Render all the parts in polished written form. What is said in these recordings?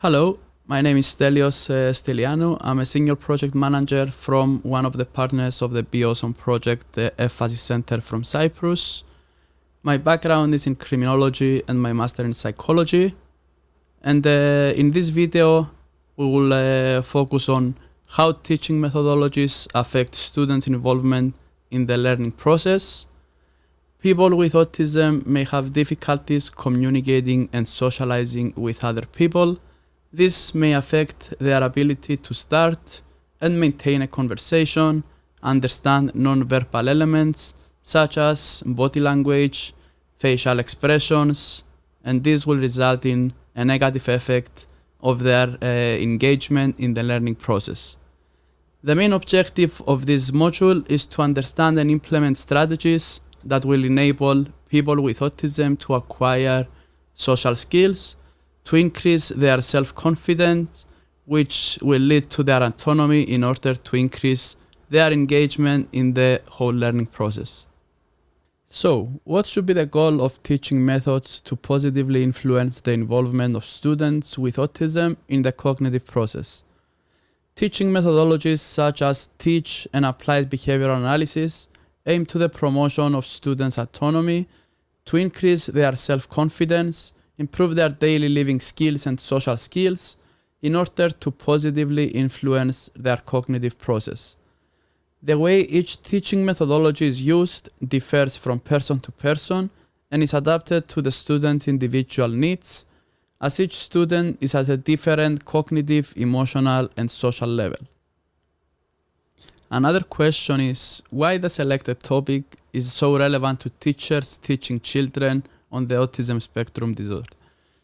Hello, my name is Stelios Stelianou. I'm a senior project manager from one of the partners of the Be Awesome project, the Emphasis Center from Cyprus. My background is in criminology and my master in psychology. And in this video, we will focus on how teaching methodologies affect students' involvement in the learning process. People with autism may have difficulties communicating and socializing with other people. This may affect their ability to start and maintain a conversation, understand non-verbal elements such as body language, facial expressions, and this will result in a negative effect of their engagement in the learning process. The main objective of this module is to understand and implement strategies that will enable people with autism to acquire social skills, to increase their self-confidence, which will lead to their autonomy in order to increase their engagement in the whole learning process. So, what should be the goal of teaching methods to positively influence the involvement of students with autism in the cognitive process? Teaching methodologies such as teach and applied behavioral analysis aim to the promotion of students' autonomy, to increase their self-confidence, improve their daily living skills and social skills in order to positively influence their cognitive process. The way each teaching methodology is used differs from person to person and is adapted to the student's individual needs, as each student is at a different cognitive, emotional, and social level. Another question is why the selected topic is so relevant to teachers teaching children on the autism spectrum disorder.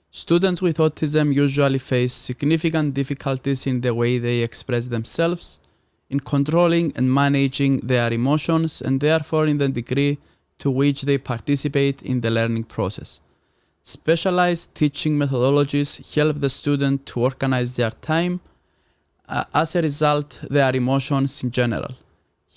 Students with autism usually face significant difficulties in the way they express themselves, in controlling and managing their emotions, and therefore in the degree to which they participate in the learning process. Specialized teaching methodologies help the student to organize their time, as a result, their emotions in general.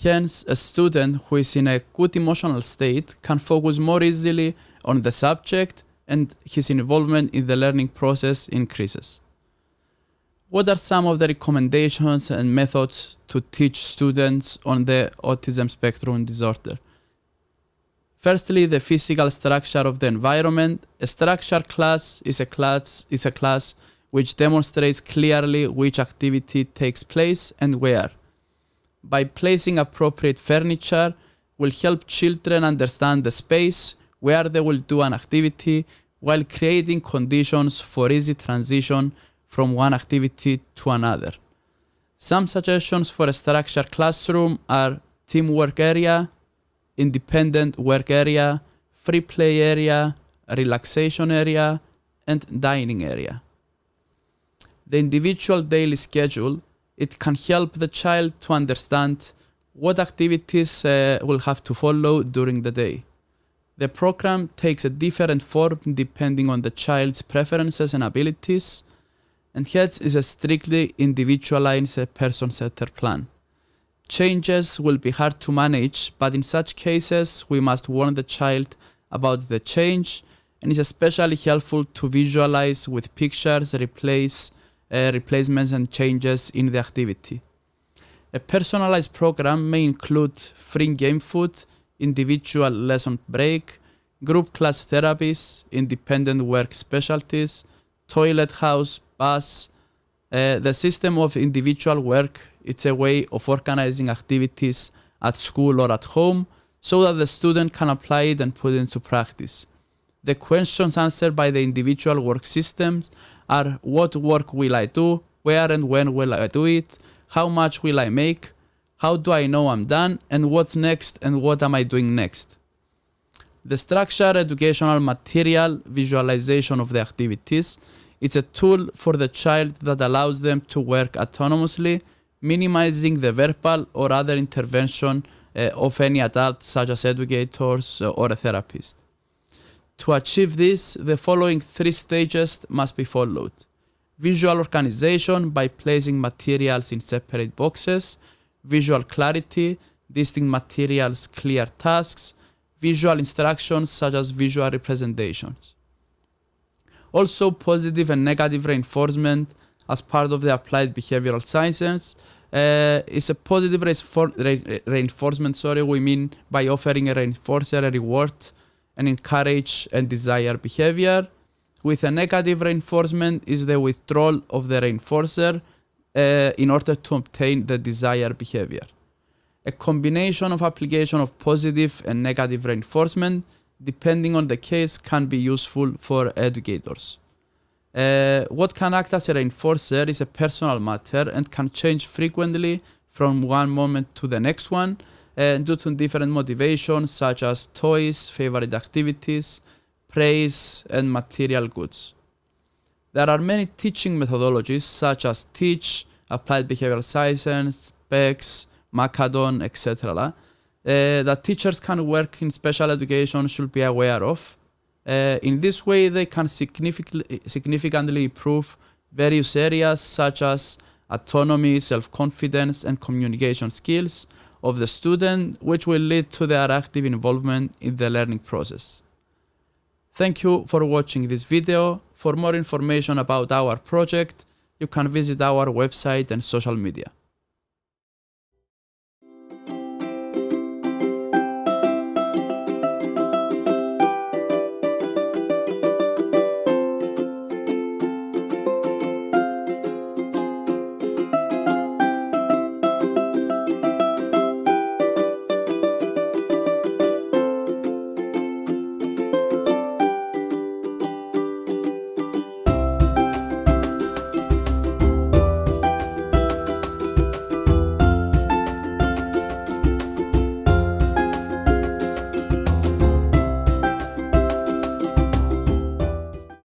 Hence, a student who is in a good emotional state can focus more easily on the subject and his involvement in the learning process increases. What are some of the recommendations and methods to teach students on the autism spectrum disorder? Firstly, the physical structure of the environment. A structured class is a class which demonstrates clearly which activity takes place and where. By placing appropriate furniture will help children understand the space where they will do an activity while creating conditions for easy transition from one activity to another. Some suggestions for a structured classroom are teamwork area, independent work area, free play area, relaxation area, and dining area. The individual daily schedule, it can help the child to understand what activities will have to follow during the day. The program takes a different form depending on the child's preferences and abilities, and hence is a strictly individualized person-centered plan. Changes will be hard to manage, but in such cases, we must warn the child about the change, and it's especially helpful to visualize with pictures, replacements and changes in the activity. A personalized program may include free game food, individual lesson break, group class therapies, independent work specialties, toilet house, bus. The system of individual work, it's a way of organizing activities at school or at home so that the student can apply it and put it into practice. The questions answered by the individual work systems are what work will I do, where and when will I do it, how much will I make, how do I know I'm done, and what's next and what am I doing next. The structured educational material visualization of the activities, it's a tool for the child that allows them to work autonomously, minimizing the verbal or other intervention of any adult such as educators or a therapist. To achieve this, the following 3 stages must be followed. Visual organization by placing materials in separate boxes, visual clarity, distinct materials, clear tasks, visual instructions such as visual representations. Also, positive and negative reinforcement as part of the applied behavioral sciences is a positive reinforcement. We mean by offering a reinforcer a reward and encourage and desire behavior. With a negative reinforcement is the withdrawal of the reinforcer in order to obtain the desired behavior. A combination of application of positive and negative reinforcement, depending on the case, can be useful for educators. What can act as a reinforcer is a personal matter and can change frequently from one moment to the next one due to different motivations such as toys, favorite activities, praise, and material goods. There are many teaching methodologies such as TEACH, Applied Behavioral Sciences, PECS, Macadon, etc. That teachers can work in special education should be aware of. In this way, they can significantly improve various areas such as autonomy, self-confidence, and communication skills of the student, which will lead to their active involvement in the learning process. Thank you for watching this video. For more information about our project, you can visit our website and social media.